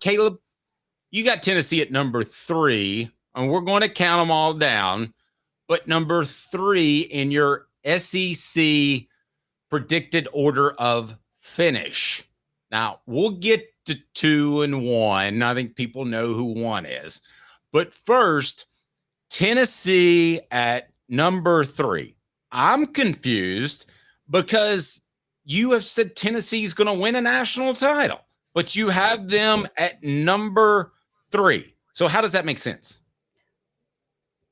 Caleb, you got Tennessee at number 3, and we're going to count them all down. But number 3 in your SEC predicted order of finish. Now, we'll get to 2 and 1. I think people know who 1 is. But first, Tennessee at number 3. I'm confused because you have said Tennessee's going to win a national title, but you have them at number 3. So how does that make sense?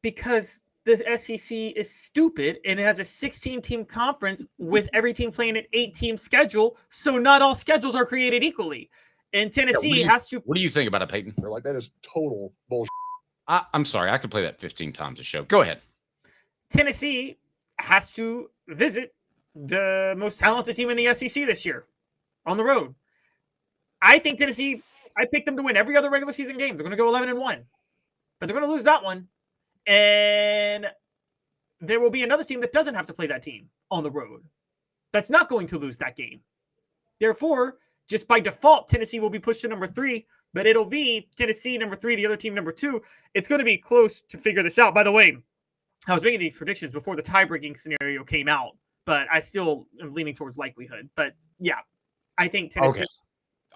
Because the SEC is stupid and it has a 16-team conference with every team playing an 8-team schedule, so not all schedules are created equally. And Tennessee has to... What do you think about it, Peyton? They're like, that is total bullshit. I'm sorry. I could play that 15 times a show. Go ahead. Tennessee has to visit the most talented team in the SEC this year on the road. I think Tennessee, I picked them to win every other regular season game. They're going to go 11-1, but they're going to lose that one. And there will be another team that doesn't have to play that team on the road. That's not going to lose that game. Therefore, just by default, Tennessee will be pushed to number 3, but it'll be Tennessee number 3, the other team number 2. It's going to be close to figure this out. By the way, I was making these predictions before the tie-breaking scenario came out, but I still am leaning towards likelihood. But yeah, I think Tennessee. Okay.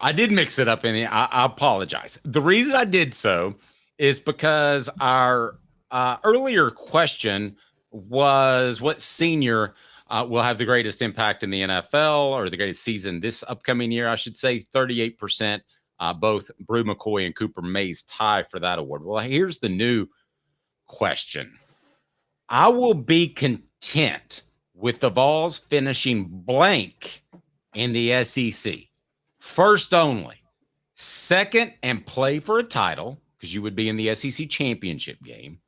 I did mix it up, and I apologize. The reason I did so is because our earlier question was what senior will have the greatest impact in the NFL or the greatest season this upcoming year. I should say 38%. Both Brew McCoy and Cooper Mays tie for that award. Well, here's the new question. I will be content with the Vols finishing blank in the SEC. First only. Second, and play for a title, because you would be in the SEC championship game.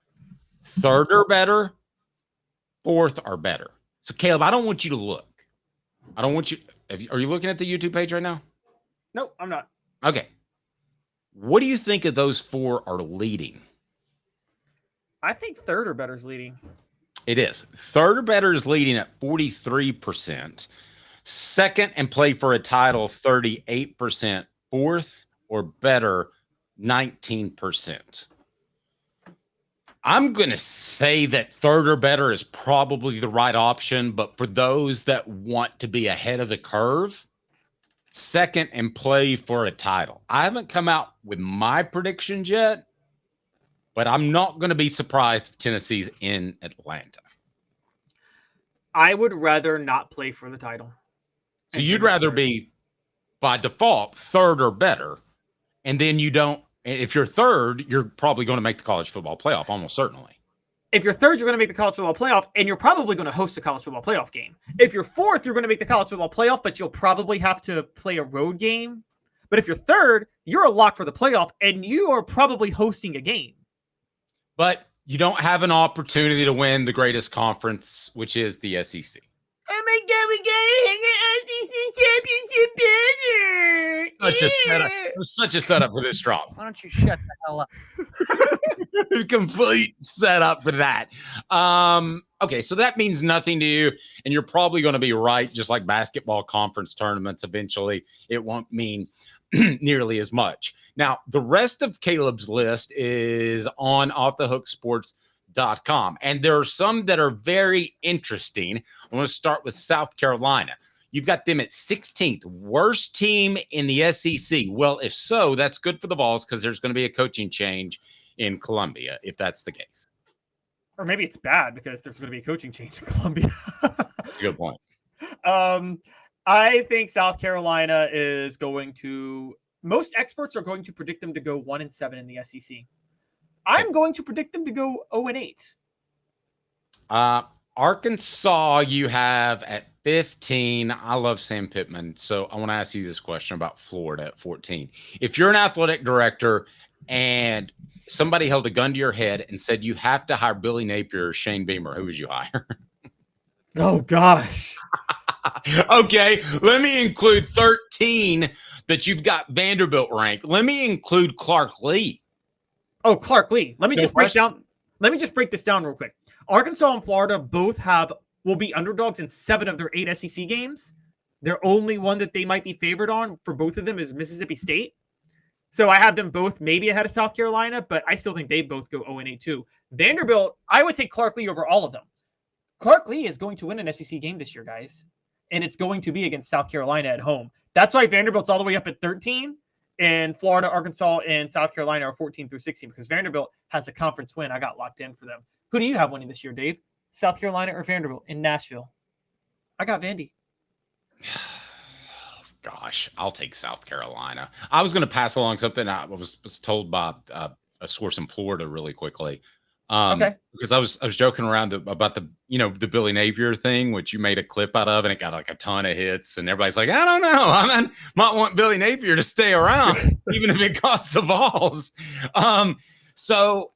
Third or better. Fourth or better. So, Caleb, I don't want you to look. I don't want you. Are you looking at the YouTube page right now? Nope, I'm not. Okay. What do you think of those 4 are leading? I think third or better is leading. It is. Third or better is leading at 43%. Second and play for a title, 38%. Fourth or better, 19%. I'm going to say that third or better is probably the right option, but for those that want to be ahead of the curve, second and play for a title. I haven't come out with my predictions yet, but I'm not going to be surprised if Tennessee's in Atlanta. I would rather not play for the title. So you'd rather be, by default, third or better, and then you don't. If you're third, you're probably going to make the college football playoff, almost certainly. If you're third, you're going to make the college football playoff, and you're probably going to host a college football playoff game. If you're fourth, you're going to make the college football playoff, but you'll probably have to play a road game. But if you're third, you're a lock for the playoff, and you are probably hosting a game. But you don't have an opportunity to win the greatest conference, which is the SEC. Oh my God, we got to hang an SEC championship banner. Such a setup. It was such a setup for this drop. Why don't you shut the hell up? Complete setup for that. Okay, so that means nothing to you, and you're probably going to be right, just like basketball conference tournaments eventually. It won't mean nearly as much. Now, the rest of Caleb's list is on offthehooksports.com, and there are some that are very interesting. I want to start with South Carolina. You've got them at 16th, worst team in the SEC. Well, if so, that's good for the Vols because there's going to be a coaching change in Columbia, if that's the case. Or maybe it's bad because there's going to be a coaching change in Columbia. That's a good point. I think South Carolina is going to, most experts are going to predict them to go 1-7 in the SEC. I'm going to predict them to go 0-8. Arkansas, you have at 15. I love Sam Pittman. So I want to ask you this question about Florida at 14. If you're an athletic director and somebody held a gun to your head and said you have to hire Billy Napier or Shane Beamer, who would you hire? Oh, gosh. Okay, let me include 13 that you've got Vanderbilt ranked. Let me include Clark Lee. Oh, Clark Lee. Let me just break this down real quick. Arkansas and Florida both will be underdogs in 7 of their 8 SEC games. Their only one that they might be favored on for both of them is Mississippi State. So I have them both maybe ahead of South Carolina, but I still think they both go 0-8 too. Vanderbilt, I would take Clark Lee over all of them. Clark Lee is going to win an SEC game this year, guys. And it's going to be against South Carolina at home. That's why Vanderbilt's all the way up at 13. And Florida, Arkansas, and South Carolina are 14 through 16 because Vanderbilt has a conference win. I got locked in for them. Who do you have winning this year, Dave? South Carolina or Vanderbilt in Nashville? I got Vandy. Gosh, I'll take South Carolina. I was going to pass along something I was told by a source in Florida really quickly. Okay. Because I was joking around about the Billy Napier thing, which you made a clip out of, and it got like a ton of hits, and everybody's like, I don't know, I might want Billy Napier to stay around, even if it costs the balls. So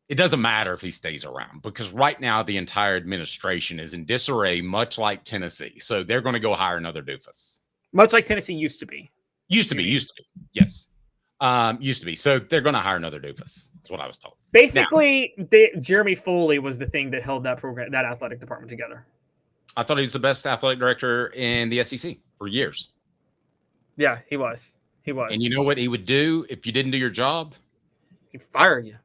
it doesn't matter if he stays around because right now the entire administration is in disarray, much like Tennessee. So they're going to go hire another doofus. Much like Tennessee used to be. Used to be. Yes. Used to be. So they're going to hire another doofus. That's what I was told. Basically, Jeremy Foley was the thing that held that program, that athletic department together. I thought he was the best athletic director in the SEC for years. Yeah, he was. And you know what he would do if you didn't do your job? He'd fire you.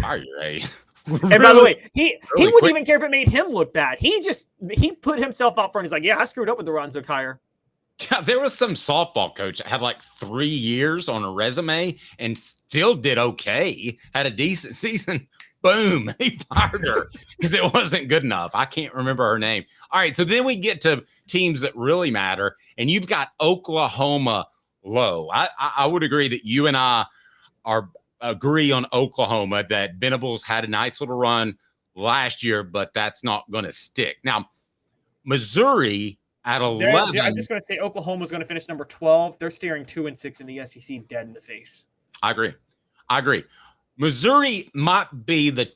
Fire you, eh? And by the way, he wouldn't even care if it made him look bad. He put himself out front. He's like, yeah, I screwed up with the Ronzo hire. Yeah, there was some softball coach that had like 3 years on a resume and still did okay, had a decent season. Boom, he fired her because it wasn't good enough. I can't remember her name. All right, so then we get to teams that really matter, and you've got Oklahoma low. I would agree that you and I agree on Oklahoma that Venables had a nice little run last year, but that's not going to stick. Now, Missouri at 11. I'm just going to say Oklahoma's going to finish number 12. They're staring 2-6 in the SEC dead in the face. I agree. Missouri might be the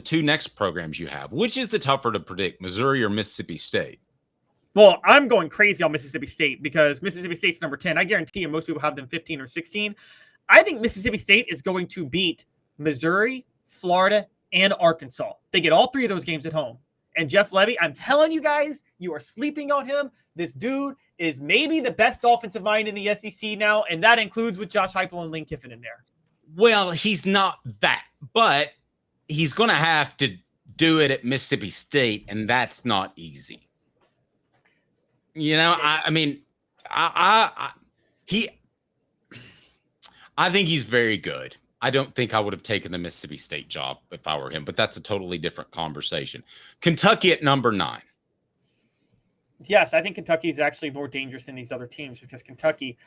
two next programs you have. Which is the tougher to predict, Missouri or Mississippi State? Well, I'm going crazy on Mississippi State because Mississippi State's number 10. I guarantee you most people have them 15 or 16. I think Mississippi State is going to beat Missouri, Florida, and Arkansas. They get all three of those games at home. And Jeff Levy, I'm telling you guys, you are sleeping on him. This dude is maybe the best offensive mind in the SEC now, and that includes with Josh Heupel and Lane Kiffin in there. Well, he's not that, but he's going to have to do it at Mississippi State, and that's not easy. I think he's very good. I don't think I would have taken the Mississippi State job if I were him, but that's a totally different conversation. Kentucky at number 9. Yes, I think Kentucky is actually more dangerous than these other teams because Kentucky,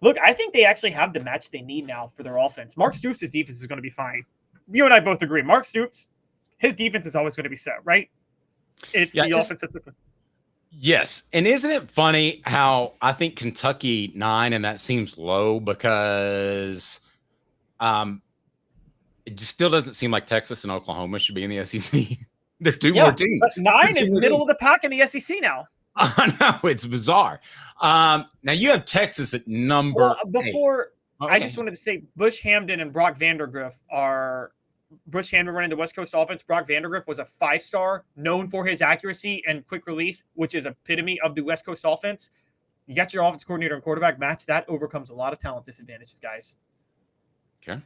look, I think they actually have the match they need now for their offense. Mark Stoops' defense is going to be fine. You and I both agree. Mark Stoops, his defense is always going to be set, right? It's the offense that's – Yes. And isn't it funny how I think Kentucky 9, and that seems low because it just still doesn't seem like Texas and Oklahoma should be in the SEC. They're two more teams. But 9 is middle of the pack in the SEC now. I know. It's bizarre. Now you have Texas at number 8. I just wanted to say Bush Hamden and Brock Vandergriff are – Bush Hamden running the West Coast offense. Brock Vandergriff was a 5-star, known for his accuracy and quick release, which is epitome of the West Coast offense. You got your offense coordinator and quarterback match. That overcomes a lot of talent disadvantages, guys. Okay.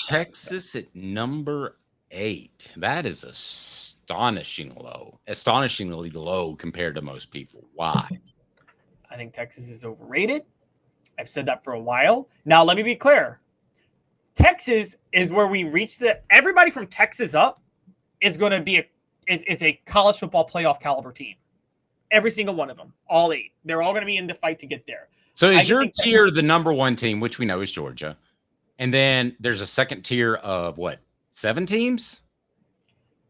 Texas at number 8. That is astonishingly low compared to most people. Why? I think Texas is overrated. I've said that for a while. Now, let me be clear. Texas is where we reach everybody from Texas up is going to be a college football playoff caliber team. Every single one of them, all 8. They're all going to be in the fight to get there. So is your tier the number 1 team, which we know is Georgia? And then there's a second tier of 7 teams?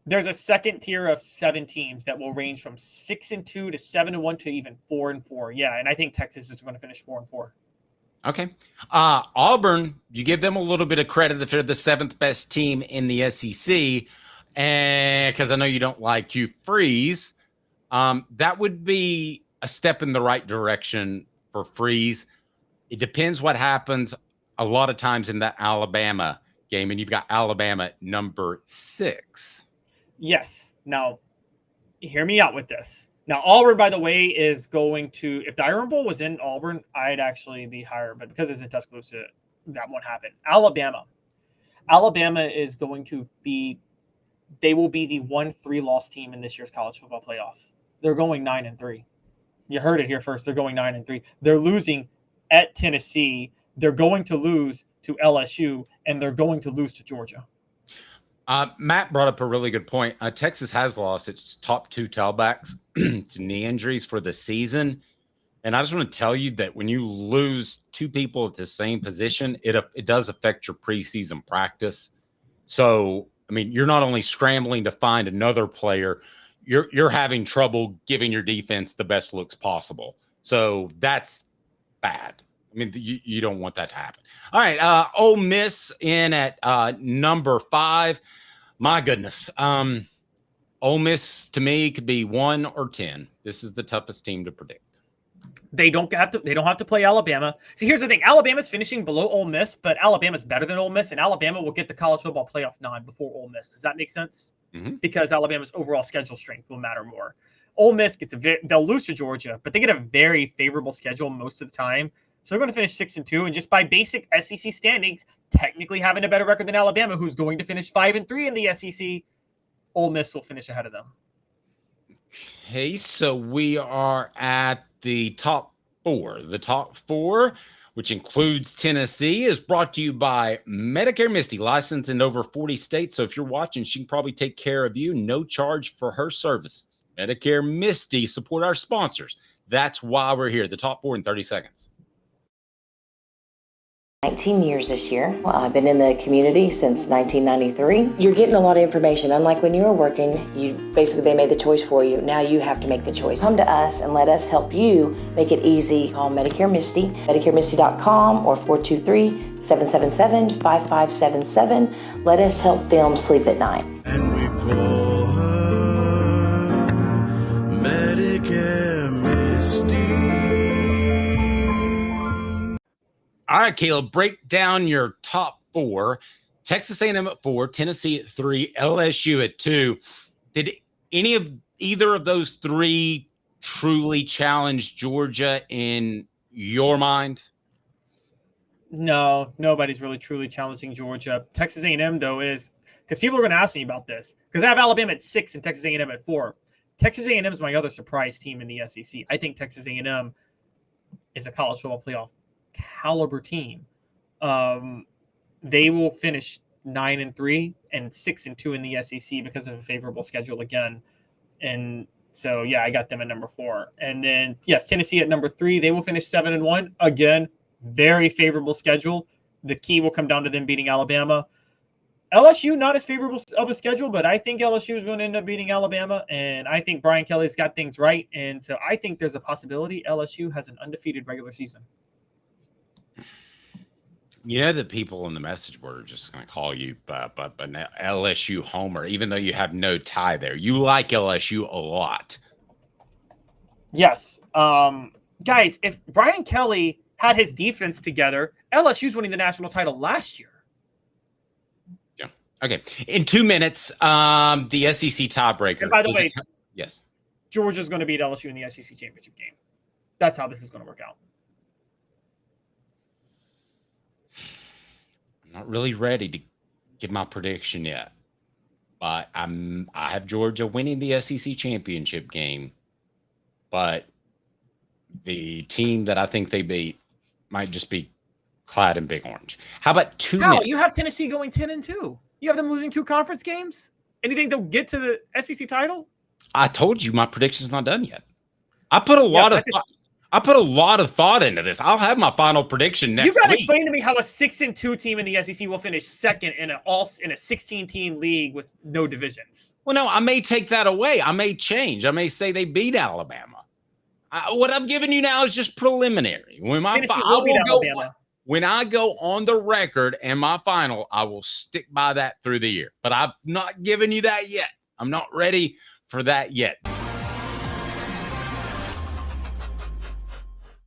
There's a second tier of 7 teams that will range from 6-2 to 7-1 to even 4-4. Yeah, and I think Texas is going to finish 4-4. Okay. Auburn, you give them a little bit of credit if they're the 7th best team in the SEC, and because I know you don't like Hugh Freeze, that would be a step in the right direction for Freeze. It depends what happens a lot of times in that Alabama game, and you've got Alabama at number 6. Yes. Now, hear me out with this. Now, Auburn, by the way, is going to, if the Iron Bowl was in Auburn, I'd actually be higher, but because it's in Tuscaloosa, that won't happen. Alabama is going to be, they will be the 1-3 loss team in this year's college football playoff. They're going 9-3. You heard it here first. They're going 9-3. They're losing at Tennessee. They're going to lose to LSU, and they're going to lose to Georgia. Matt brought up a really good point. Texas has lost its top 2 tailbacks to knee injuries for the season. And I just want to tell you that when you lose 2 people at the same position, it does affect your preseason practice. So, I mean, you're not only scrambling to find another player, you're having trouble giving your defense the best looks possible. So that's bad. I mean, you don't want that to happen. All right, Ole Miss in at number 5. My goodness. Ole Miss, to me, could be 1 or 10. This is the toughest team to predict. They don't have to play Alabama. See, here's the thing. Alabama's finishing below Ole Miss, but Alabama's better than Ole Miss, and Alabama will get the college football playoff nod before Ole Miss. Does that make sense? Mm-hmm. Because Alabama's overall schedule strength will matter more. Ole Miss they'll lose to Georgia, but they get a very favorable schedule most of the time. So they're going to finish 6-2, and just by basic SEC standings, technically having a better record than Alabama, who's going to finish 5-3 in the SEC, Ole Miss will finish ahead of them. Okay, so we are at the top 4. The top 4, which includes Tennessee, is brought to you by Medicare Misty, licensed in over 40 states. So if you're watching, she can probably take care of you. No charge for her services. Medicare Misty, support our sponsors. That's why we're here. The top 4 in 30 seconds. 19 years this year. I've been in the community since 1993. You're getting a lot of information. Unlike when you were working, they made the choice for you. Now you have to make the choice. Come to us and let us help you make it easy. Call Medicare Misty, MedicareMisty.com or 423-777-5577. Let us help them sleep at night. And we call her Medicare Misty. All right, Caleb, break down your top 4. Texas A&M at 4, Tennessee at 3, LSU at 2. Did either of those 3 truly challenge Georgia in your mind? No, nobody's really truly challenging Georgia. Texas A&M, though, is – because people are going to ask me about this. Because I have Alabama at 6 and Texas A&M at 4. Texas A&M is my other surprise team in the SEC. I think Texas A&M is a college football playoff caliber team. They will finish 9-3 and 6-2 in the SEC because of a favorable schedule again. And so, yeah, I got them at number 4. And then, yes, Tennessee at number 3. They will finish 7-1. Again, very favorable schedule. The key will come down to them beating Alabama. LSU, not as favorable of a schedule, but I think LSU is going to end up beating Alabama. And I think Brian Kelly's got things right. And so I think there's a possibility LSU has an undefeated regular season. You know that people in the message board are just going to call you but an LSU homer, even though you have no tie there. You like LSU a lot. Yes. Guys, if Brian Kelly had his defense together, LSU's winning the national title last year. Yeah. Okay. In 2 minutes, the SEC tiebreaker. And by the way, yes, Georgia's going to beat LSU in the SEC championship game. That's how this is going to work out. Not really ready to give my prediction yet, but I have Georgia winning the SEC championship game, but the team that I think they beat might just be clad in big orange. How about 2 minutes? You have Tennessee going 10-2. You have them losing 2 conference games, and you think they'll get to the SEC title? I told you my prediction's not done yet. I put a lot of thought into this. I'll have my final prediction next week. You got to explain to me how a 6-2 team in the SEC will finish second in a 16-team league with no divisions. Well, no, I may take that away. I may change. I may say they beat Alabama. What I'm giving you now is just preliminary. When I go on the record and my final, I will stick by that through the year. But I'm not giving you that yet. I'm not ready for that yet.